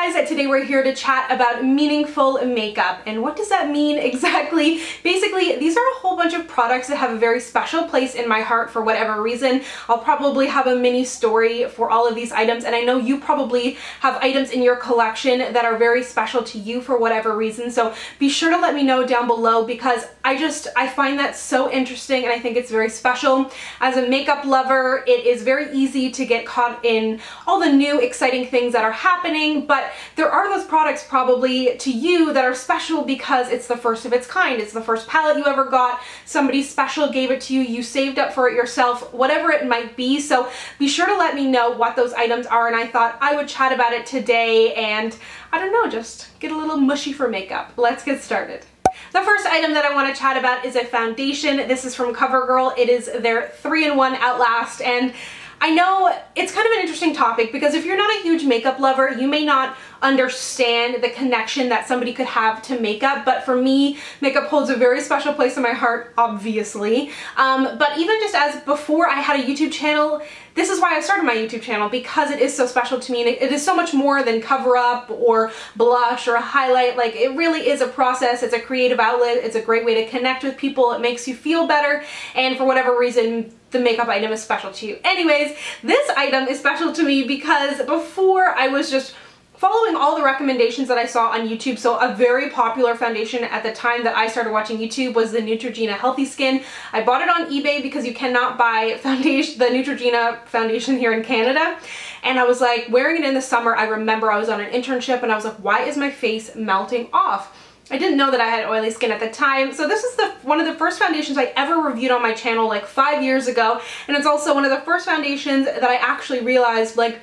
guys, today we're here to chat about meaningful makeup. And what does that mean exactly? Basically, these are a whole bunch of products that have a very special place in my heart for whatever reason. I'll probably have a mini story for all of these items, and I know you probably have items in your collection that are very special to you for whatever reason, so be sure to let me know down below because I find that so interesting and I think it's very special. As a makeup lover, it is very easy to get caught in all the new exciting things that are happening, but there are those products probably to you that are special because it's the first of its kind. It's the first palette you ever got, somebody special gave it to you, you saved up for it yourself, whatever it might be. So be sure to let me know what those items are, and I thought I would chat about it today and, I don't know, just get a little mushy for makeup. Let's get started. The first item that I want to chat about is a foundation. This is from CoverGirl. It is their 3-in-1 Outlast, and I know it's kind of an interesting topic because if you're not a huge makeup lover, you may not understand the connection that somebody could have to makeup, but for me, makeup holds a very special place in my heart, obviously. But even just as before I had a YouTube channel, this is why I started my YouTube channel, because it is so special to me, and it is so much more than cover up or blush or a highlight. Like, it really is a process. It's a creative outlet. It's a great way to connect with people. It makes you feel better, and for whatever reason, the makeup item is special to you. Anyways, this item is special to me because before I was just following all the recommendations that I saw on YouTube. So a very popular foundation at the time that I started watching YouTube was the Neutrogena Healthy Skin. I bought it on eBay because you cannot buy foundation, the Neutrogena foundation here in Canada. And I was like wearing it in the summer. I remember I was on an internship and I was like, why is my face melting off? I didn't know that I had oily skin at the time. So this is one of the first foundations I ever reviewed on my channel like 5 years ago. And it's also one of the first foundations that I actually realized, like,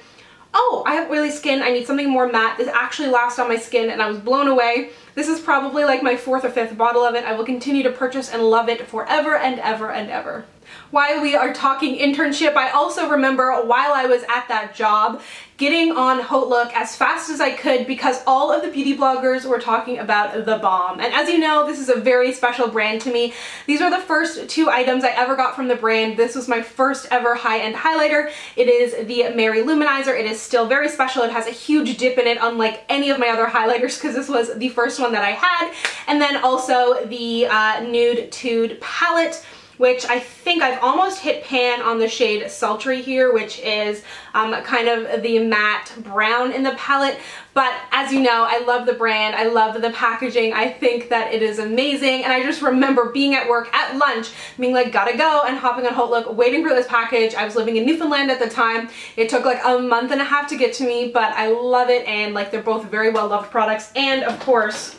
oh, I have oily skin, I need something more matte. This actually lasts on my skin, and I was blown away. This is probably like my 4th or 5th bottle of it. I will continue to purchase and love it forever and ever and ever. While we are talking internship, I also remember while I was at that job getting on HauteLook as fast as I could because all of the beauty bloggers were talking about The Balm. And as you know, this is a very special brand to me. These are the first 2 items I ever got from the brand. This was my first ever high-end highlighter. It is the Lou Manizer. It is still very special. It has a huge dip in it, unlike any of my other highlighters, because this was the first one that I had. And then also the Nude Tude palette, which I think I've almost hit pan on the shade Sultry here, which is kind of the matte brown in the palette. But as you know, I love the brand, I love the packaging, I think that it is amazing, and I just remember being at work at lunch, being like, gotta go, and hopping on HauteLook, waiting for this package. I was living in Newfoundland at the time. It took like a month and a half to get to me, but I love it, and like they're both very well loved products. And of course,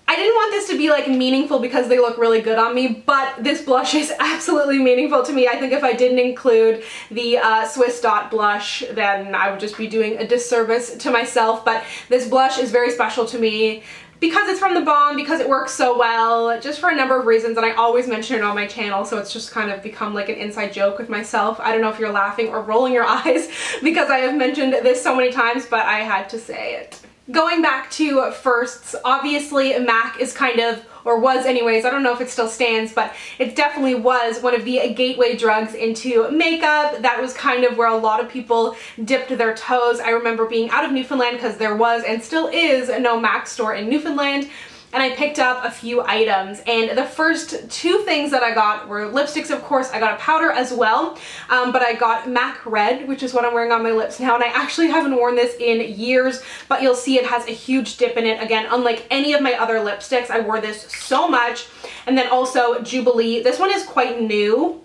I didn't want this to be like meaningful because they look really good on me, but this blush is absolutely meaningful to me. I think if I didn't include the Swiss Dot blush, then I would just be doing a disservice to myself. But this blush is very special to me because it's from The Balm, because it works so well, just for a number of reasons, and I always mention it on my channel, so it's just kind of become like an inside joke with myself. I don't know if you're laughing or rolling your eyes because I have mentioned this so many times, but I had to say it. Going back to firsts, obviously MAC is kind of, or was anyways, I don't know if it still stands, but it definitely was one of the gateway drugs into makeup. That was kind of where a lot of people dipped their toes. I remember being out of Newfoundland because there was and still is no MAC store in Newfoundland. And I picked up a few items, and the first 2 things that I got were lipsticks. Of course, I got a powder as well, but I got MAC Red, which is what I'm wearing on my lips now, and I actually haven't worn this in years, but you'll see it has a huge dip in it. Again, unlike any of my other lipsticks, I wore this so much. And then also Jubilee. This one is quite new.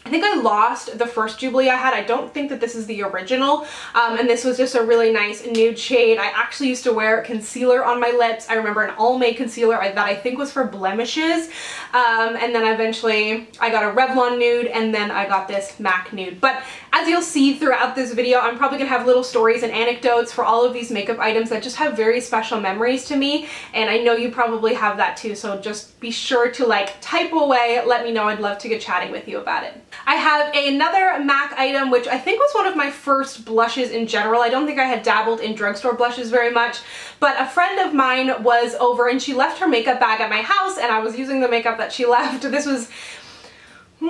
I think I lost the first Jubilee I had. I don't think that this is the original, and this was just a really nice nude shade. I actually used to wear concealer on my lips. I remember an all-made concealer that I think was for blemishes, and then eventually I got a Revlon nude, and then I got this MAC nude. But as you'll see throughout this video, I'm probably gonna have little stories and anecdotes for all of these makeup items that just have very special memories to me, and I know you probably have that too, so just be sure to like type away, let me know. I'd love to get chatting with you about it. I have another MAC item, which I think was one of my first blushes in general. I don't think I had dabbled in drugstore blushes very much, but a friend of mine was over and she left her makeup bag at my house, and I was using the makeup that she left. This was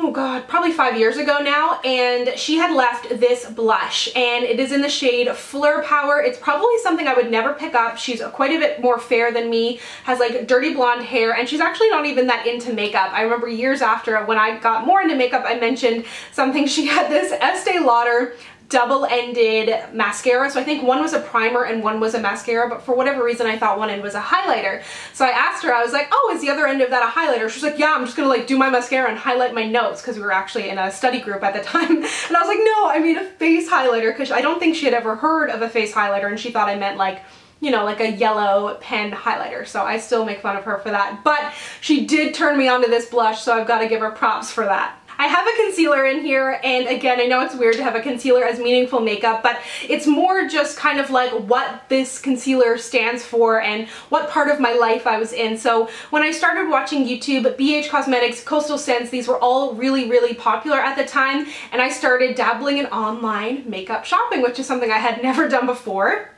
oh god, probably 5 years ago now, and she had left this blush, and it is in the shade Fleur Power. It's probably something I would never pick up. She's quite a bit more fair than me, has like dirty blonde hair, and she's actually not even that into makeup. I remember years after, when I got more into makeup, I mentioned something. She had this Estee Lauder double-ended mascara, so I think one was a primer and one was a mascara, but for whatever reason I thought one end was a highlighter. So I asked her, I was like, oh, is the other end of that a highlighter? She was like, yeah, I'm just gonna like do my mascara and highlight my notes, because we were actually in a study group at the time. And I was like, no, I mean a face highlighter, because I don't think she had ever heard of a face highlighter, and she thought I meant like, you know, like a yellow pen highlighter. So I still make fun of her for that, but she did turn me onto this blush, so I've got to give her props for that. I have a concealer in here, and again, I know it's weird to have a concealer as meaningful makeup, but it's more just kind of like what this concealer stands for and what part of my life I was in. So when I started watching YouTube, BH Cosmetics, Coastal Scents, these were all really, really popular at the time, and I started dabbling in online makeup shopping, which is something I had never done before.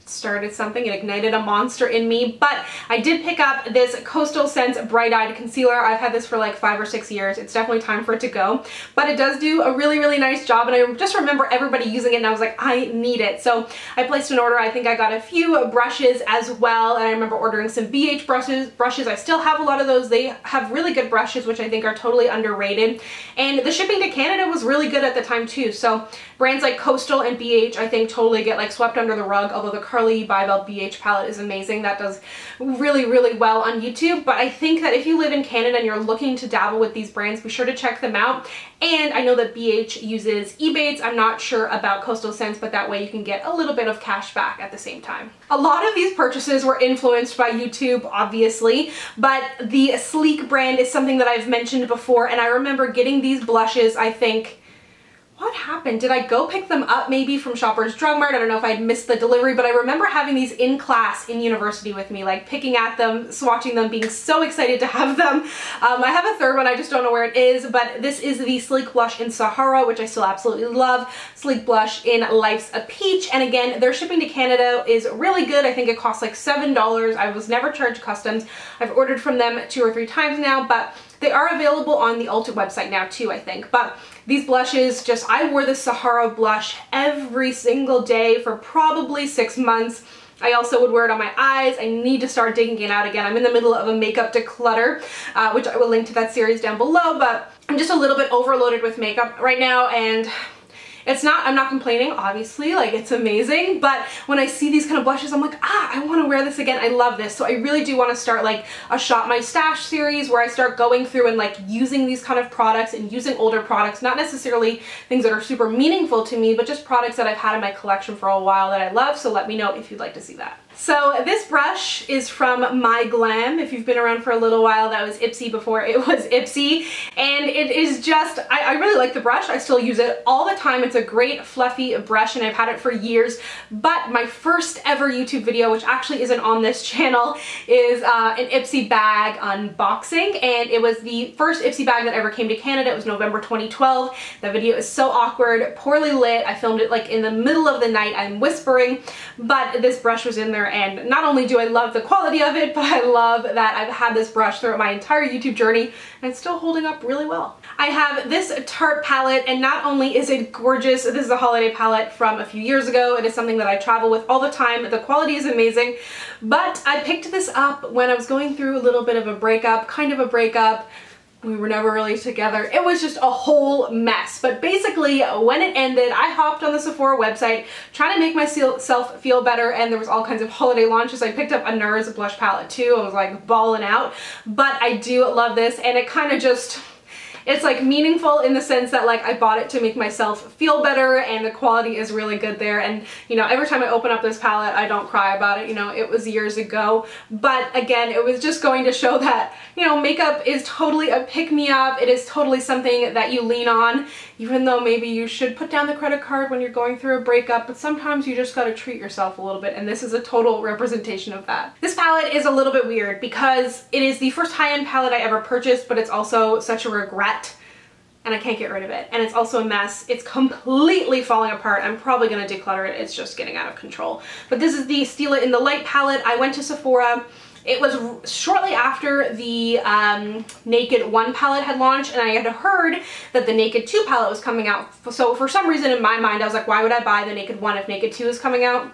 Started something, it ignited a monster in me, but I did pick up this Coastal Scents Bright Eyed Concealer. I've had this for like 5 or 6 years. It's definitely time for it to go, but it does do a really, really nice job, and I just remember everybody using it and I was like, I need it. So I placed an order. I think I got a few brushes as well, and I remember ordering some BH brushes. I still have a lot of those. They have really good brushes, which I think are totally underrated, and the shipping to Canada was really good at the time too. So brands like Coastal and BH I think totally get like swept under the rug, although the Carly Bybel BH palette is amazing. That does really, really well on YouTube. But I think that if you live in Canada and you're looking to dabble with these brands, be sure to check them out. And I know that BH uses Ebates. I'm not sure about Coastal Scents, but that way you can get a little bit of cash back at the same time. A lot of these purchases were influenced by YouTube, obviously, but the Sleek brand is something that I've mentioned before, and I remember getting these blushes, I think, what happened? Did I go pick them up maybe from Shoppers Drug Mart? I don't know if I'd missed the delivery, but I remember having these in class in university with me, like picking at them, swatching them, being so excited to have them. I have a third one, I just don't know where it is, but this is the Sleek Blush in Sahara, which I still absolutely love. Sleek Blush in Life's a Peach, and again, their shipping to Canada is really good. I think it costs like $7. I was never charged customs. I've ordered from them 2 or 3 times now, but they are available on the Ulta website now too, I think. But these blushes, I wore the Sahara Blush every single day for probably 6 months. I also would wear it on my eyes. I need to start digging it out again. I'm in the middle of a makeup declutter, which I will link to that series down below, but I'm just a little bit overloaded with makeup right now, and I'm not complaining, obviously, like it's amazing, but when I see these kind of blushes, I'm like, I want to wear this again. I love this. So I really do want to start like a Shop My Stash series where I start going through and like using these kind of products and using older products, not necessarily things that are super meaningful to me, but just products that I've had in my collection for a while that I love. So let me know if you'd like to see that. So this brush is from My Glam. If you've been around for a little while, that was Ipsy before it was Ipsy. And it is just, I really like the brush. I still use it all the time. It's a great fluffy brush and I've had it for years. But my first ever YouTube video, which actually isn't on this channel, is an Ipsy bag unboxing. And it was the first Ipsy bag that ever came to Canada. It was November 2012. The video is so awkward, poorly lit. I filmed it like in the middle of the night. I'm whispering, but this brush was in there. And not only do I love the quality of it, but I love that I've had this brush throughout my entire YouTube journey and it's still holding up really well. I have this Tarte palette, and not only is it gorgeous, this is a holiday palette from a few years ago. It is something that I travel with all the time. The quality is amazing, but I picked this up when I was going through a little bit of a breakup, kind of a breakup. We were never really together. It was just a whole mess. But basically, when it ended, I hopped on the Sephora website trying to make myself feel better, and there was all kinds of holiday launches. I picked up a NARS blush palette too. I was like balling out. But I do love this, and it kind of just, it's like meaningful in the sense that like I bought it to make myself feel better, and the quality is really good there. And you know, every time I open up this palette, I don't cry about it. You know, it was years ago, but again, it was just going to show that, you know, makeup is totally a pick-me-up. It is totally something that you lean on, even though maybe you should put down the credit card when you're going through a breakup, but sometimes you just gotta treat yourself a little bit, and this is a total representation of that. This palette is a little bit weird because it is the first high-end palette I ever purchased, but it's also such a regret, and I can't get rid of it. And it's also a mess. It's completely falling apart. I'm probably gonna declutter it. It's just getting out of control. But this is the Stila in the Light palette. I went to Sephora It was shortly after the Naked 1 palette had launched, and I had heard that the Naked 2 palette was coming out. So for some reason in my mind, I was like, why would I buy the Naked 1 if Naked 2 is coming out?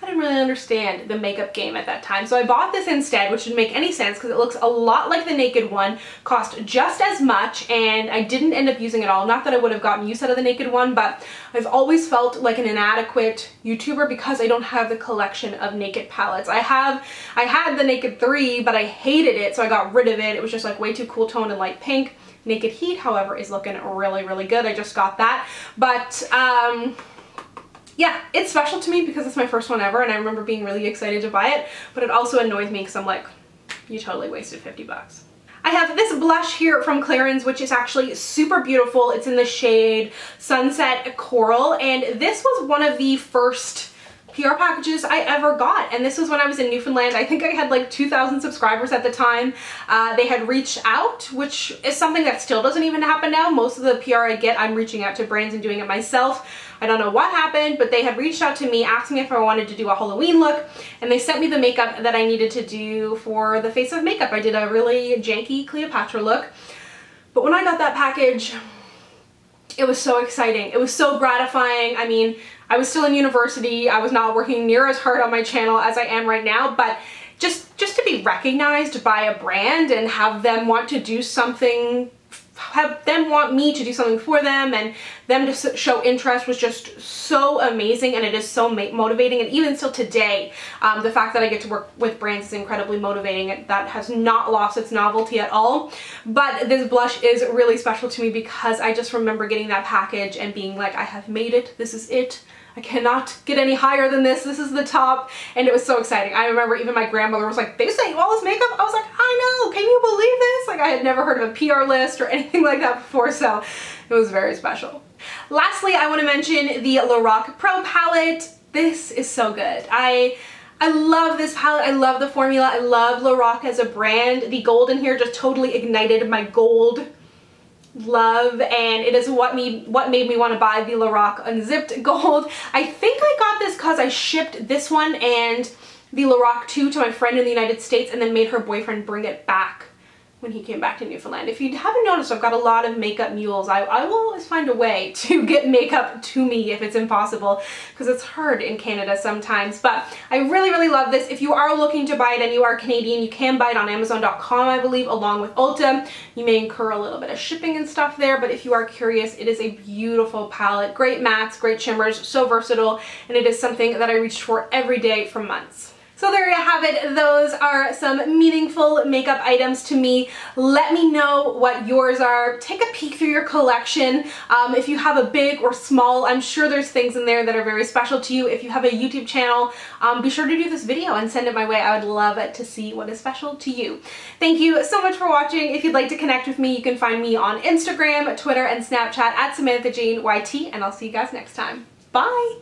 I didn't really understand the makeup game at that time. So I bought this instead, which didn't make any sense because it looks a lot like the Naked 1, cost just as much, and I didn't end up using it all. Not that I would have gotten use out of the Naked 1, but I've always felt like an inadequate YouTuber because I don't have the collection of Naked palettes. I had the Naked 3, but I hated it, so I got rid of it. It was just like way too cool toned and light pink. Naked Heat, however, is looking really, really good. I just got that. But yeah, it's special to me because it's my first one ever, and I remember being really excited to buy it, but it also annoys me because I'm like, you totally wasted 50 bucks. I have this blush here from Clarins, which is actually super beautiful. It's in the shade Sunset Coral, and this was one of the first PR packages I ever got, and this was when I was in Newfoundland. I think I had like 2,000 subscribers at the time. They had reached out, which is something that still doesn't even happen now. Most of the PR I get, I'm reaching out to brands and doing it myself. I don't know what happened, but they had reached out to me asking me if I wanted to do a Halloween look, and they sent me the makeup that I needed to do for the Face of Makeup. I did a really janky Cleopatra look, but when I got that package, it was so exciting. It was so gratifying. I mean, I was still in university. I was not working near as hard on my channel as I am right now, but just to be recognized by a brand and have them want to do something, have them want me to do something for them, and them to show interest was just so amazing, and it is so motivating. And even still today, the fact that I get to work with brands is incredibly motivating. That has not lost its novelty at all. But this blush is really special to me because I just remember getting that package and being like, I have made it, this is it. I cannot get any higher than this. This is the top. And it was so exciting. I remember even my grandmother was like, they sent you all this makeup? I was like, I know, can you believe this? Like, I had never heard of a PR list or anything like that before, so it was very special. Lastly, I want to mention the Lorac Pro Palette. This is so good. I love this palette. I love the formula. I love Lorac as a brand. The gold in here just totally ignited my gold love, and it is what made me want to buy the Lorac Unzipped Gold. I think I got this because I shipped this one and the Lorac 2 to my friend in the United States and then made her boyfriend bring it back when he came back to Newfoundland. If you haven't noticed, I've got a lot of makeup mules. I will always find a way to get makeup to me if it's impossible, because it's hard in Canada sometimes. But I really, really love this. If you are looking to buy it and you are Canadian, you can buy it on Amazon.com, I believe, along with Ulta. You may incur a little bit of shipping and stuff there, but if you are curious, it is a beautiful palette. Great mattes, great shimmers, so versatile, and it is something that I reached for every day for months. So there you have it. Those are some meaningful makeup items to me. Let me know what yours are. Take a peek through your collection. If you have a big or small, I'm sure there's things in there that are very special to you. If you have a YouTube channel, be sure to do this video and send it my way. I would love it to see what is special to you. Thank you so much for watching. If you'd like to connect with me, you can find me on Instagram, Twitter, and Snapchat at SamanthaJaneYT, and I'll see you guys next time. Bye!